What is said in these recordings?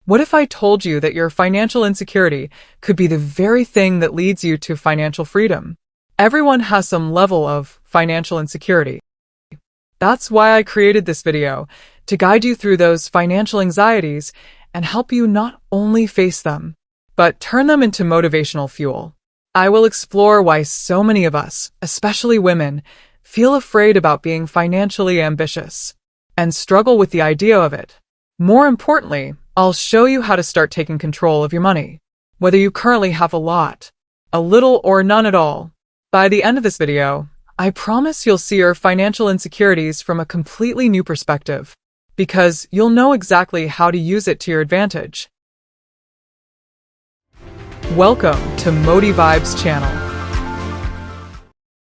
What if I told you that your financial insecurity could be the very thing that leads you to financial freedom? Everyone has some level of financial insecurity. That's why I created this video, to guide you through those financial anxieties and help you not only face them, but turn them into motivational fuel. I will explore why so many of us, especially women, feel afraid about being financially ambitious and struggle with the idea of it. More importantly, I'll show you how to start taking control of your money, whether you currently have a lot, a little, or none at all. By the end of this video, I promise you'll see your financial insecurities from a completely new perspective, because you'll know exactly how to use it to your advantage. Welcome to Motivibes channel.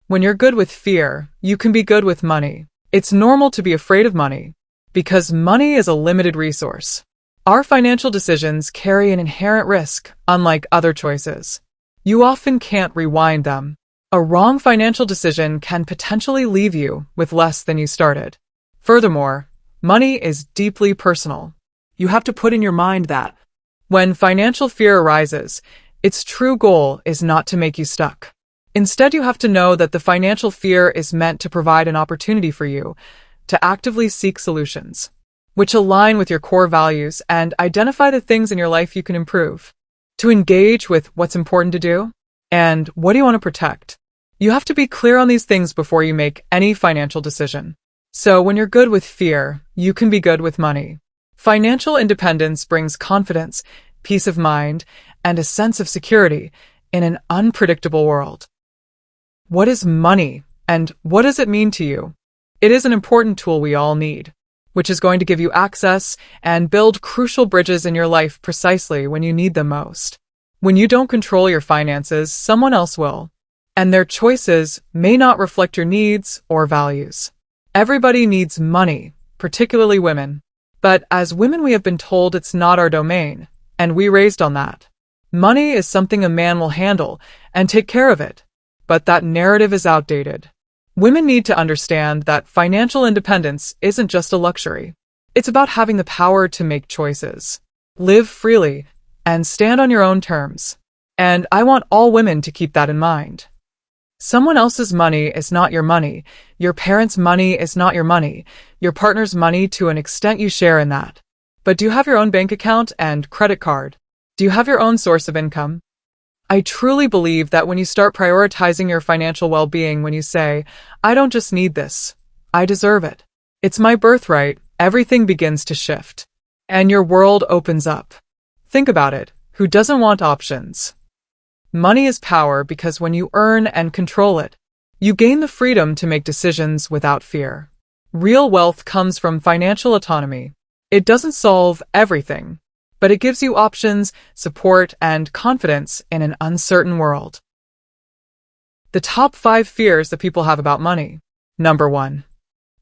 When you're good with fear, you can be good with money. It's normal to be afraid of money, because money is a limited resource. Our financial decisions carry an inherent risk, unlike other choices. You often can't rewind them. A wrong financial decision can potentially leave you with less than you started. Furthermore, money is deeply personal. You have to put in your mind that when financial fear arises, its true goal is not to make you stuck. Instead, you have to know that the financial fear is meant to provide an opportunity for you to actively seek solutions, which align with your core values and identify the things in your life you can improve. To engage with what's important to do and what do you want to protect, you have to be clear on these things before you make any financial decision. So when you're good with fear, you can be good with money. Financial independence brings confidence, peace of mind, and a sense of security in an unpredictable world. What is money, and what does it mean to you? It is an important tool we all need, which is going to give you access and build crucial bridges in your life precisely when you need them most. When you don't control your finances, someone else will, and their choices may not reflect your needs or values. Everybody needs money, particularly women. But as women, we have been told it's not our domain, and we raised on that. Money is something a man will handle and take care of it. But that narrative is outdated. Women need to understand that financial independence isn't just a luxury. It's about having the power to make choices, live freely, and stand on your own terms. And I want all women to keep that in mind. Someone else's money is not your money. Your parents' money is not your money. Your partner's money, to an extent, you share in that. But do you have your own bank account and credit card? Do you have your own source of income? I truly believe that when you start prioritizing your financial well-being, when you say, I don't just need this, I deserve it, it's my birthright, everything begins to shift. And your world opens up. Think about it. Who doesn't want options? Money is power, because when you earn and control it, you gain the freedom to make decisions without fear. Real wealth comes from financial autonomy. It doesn't solve everything, but it gives you options, support, and confidence in an uncertain world. The top 5 fears that people have about money. Number 1.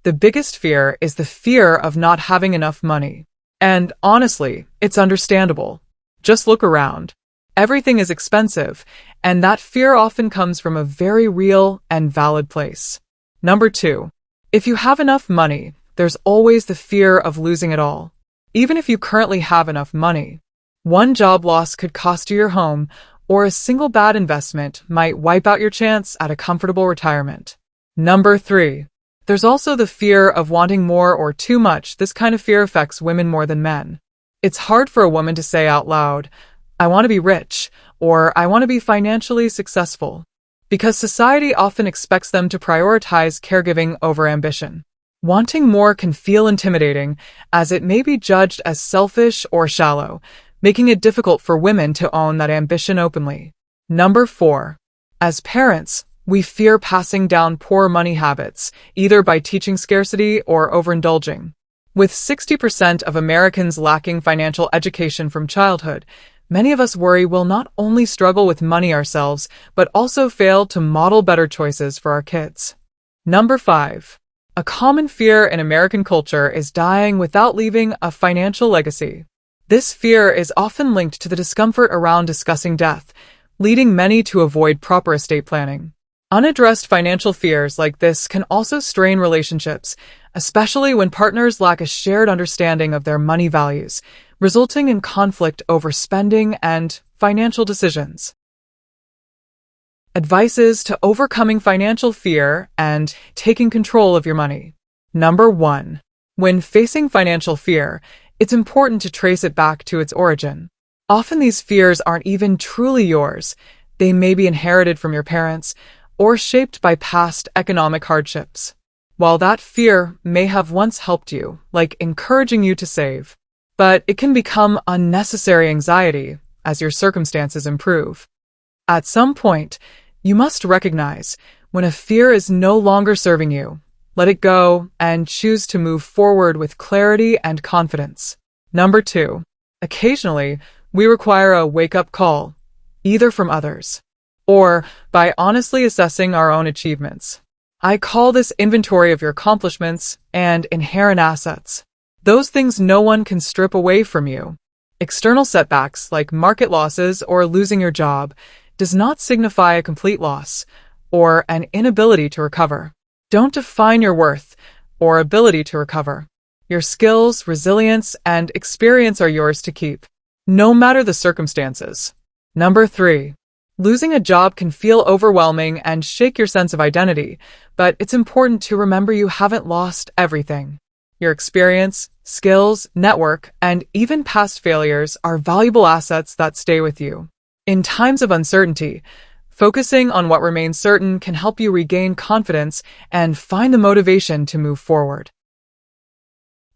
The biggest fear is the fear of not having enough money. And honestly, it's understandable. Just look around. Everything is expensive, and that fear often comes from a very real and valid place. Number 2. If you have enough money, there's always the fear of losing it all. Even if you currently have enough money, one job loss could cost you your home, or a single bad investment might wipe out your chance at a comfortable retirement. Number 3. There's also the fear of wanting more or too much. This kind of fear affects women more than men. It's hard for a woman to say out loud, I want to be rich, or I want to be financially successful, because society often expects them to prioritize caregiving over ambition. Wanting more can feel intimidating, as it may be judged as selfish or shallow, making it difficult for women to own that ambition openly. Number 4. As parents, we fear passing down poor money habits, either by teaching scarcity or overindulging. With 60% of Americans lacking financial education from childhood, many of us worry we'll not only struggle with money ourselves, but also fail to model better choices for our kids. Number 5. A common fear in American culture is dying without leaving a financial legacy. This fear is often linked to the discomfort around discussing death, leading many to avoid proper estate planning. Unaddressed financial fears like this can also strain relationships, especially when partners lack a shared understanding of their money values, resulting in conflict over spending and financial decisions. Advices to overcoming financial fear and taking control of your money. Number 1. When facing financial fear, it's important to trace it back to its origin. Often these fears aren't even truly yours. They may be inherited from your parents or shaped by past economic hardships. While that fear may have once helped you, like encouraging you to save, but it can become unnecessary anxiety as your circumstances improve. At some point, you must recognize when a fear is no longer serving you. Let it go and choose to move forward with clarity and confidence. Number 2. Occasionally, we require a wake-up call, either from others or by honestly assessing our own achievements. I call this inventory of your accomplishments and inherent assets. Those things no one can strip away from you. External setbacks like market losses or losing your job does not signify a complete loss or an inability to recover. Don't define your worth or ability to recover. Your skills, resilience, and experience are yours to keep, no matter the circumstances. Number 3. Losing a job can feel overwhelming and shake your sense of identity, but it's important to remember you haven't lost everything. Your experience, skills, network, and even past failures are valuable assets that stay with you. In times of uncertainty, focusing on what remains certain can help you regain confidence and find the motivation to move forward.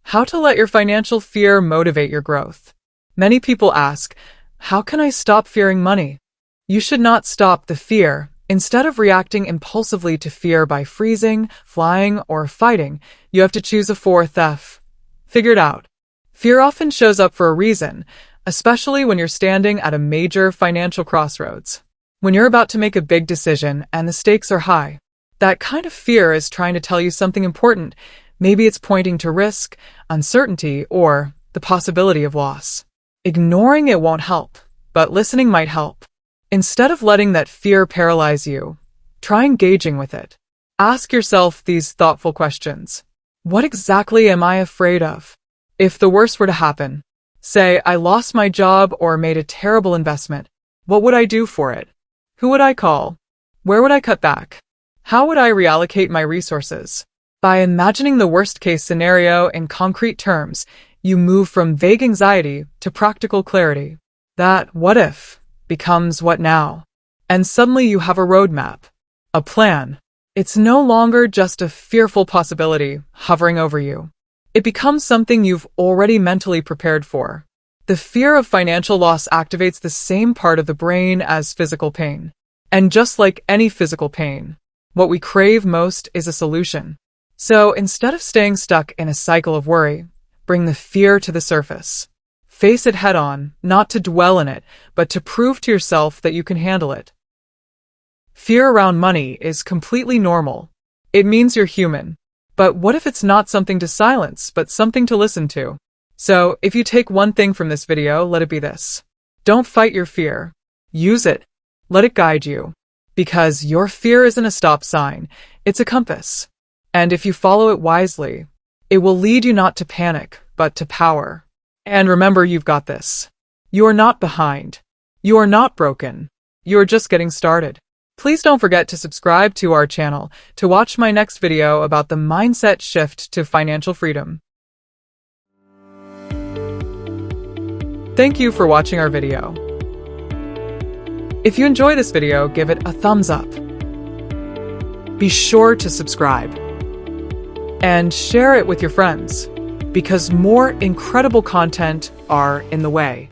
How to let your financial fear motivate your growth. Many people ask, how can I stop fearing money? You should not stop the fear. Instead of reacting impulsively to fear by freezing, flying, or fighting, you have to choose a fourth F. Figure it out. Fear often shows up for a reason, especially when you're standing at a major financial crossroads. When you're about to make a big decision and the stakes are high, that kind of fear is trying to tell you something important. Maybe it's pointing to risk, uncertainty, or the possibility of loss. Ignoring it won't help, but listening might help. Instead of letting that fear paralyze you, try engaging with it. Ask yourself these thoughtful questions. What exactly am I afraid of? If the worst were to happen, say I lost my job or made a terrible investment, what would I do for it? Who would I call? Where would I cut back? How would I reallocate my resources? By imagining the worst-case scenario in concrete terms, you move from vague anxiety to practical clarity. That what if becomes what now. And suddenly you have a roadmap, a plan. It's no longer just a fearful possibility hovering over you. It becomes something you've already mentally prepared for. The fear of financial loss activates the same part of the brain as physical pain. And just like any physical pain, what we crave most is a solution. So instead of staying stuck in a cycle of worry, bring the fear to the surface. Face it head on, not to dwell in it, but to prove to yourself that you can handle it. Fear around money is completely normal. It means you're human. But what if it's not something to silence, but something to listen to? So, if you take one thing from this video, let it be this. Don't fight your fear. Use it. Let it guide you. Because your fear isn't a stop sign, it's a compass. And if you follow it wisely, it will lead you not to panic, but to power. And remember, you've got this. You are not behind. You are not broken. You are just getting started. Please don't forget to subscribe to our channel to watch my next video about the mindset shift to financial freedom. Thank you for watching our video. If you enjoy this video, give it a thumbs up. Be sure to subscribe and share it with your friends, because more incredible content are in the way.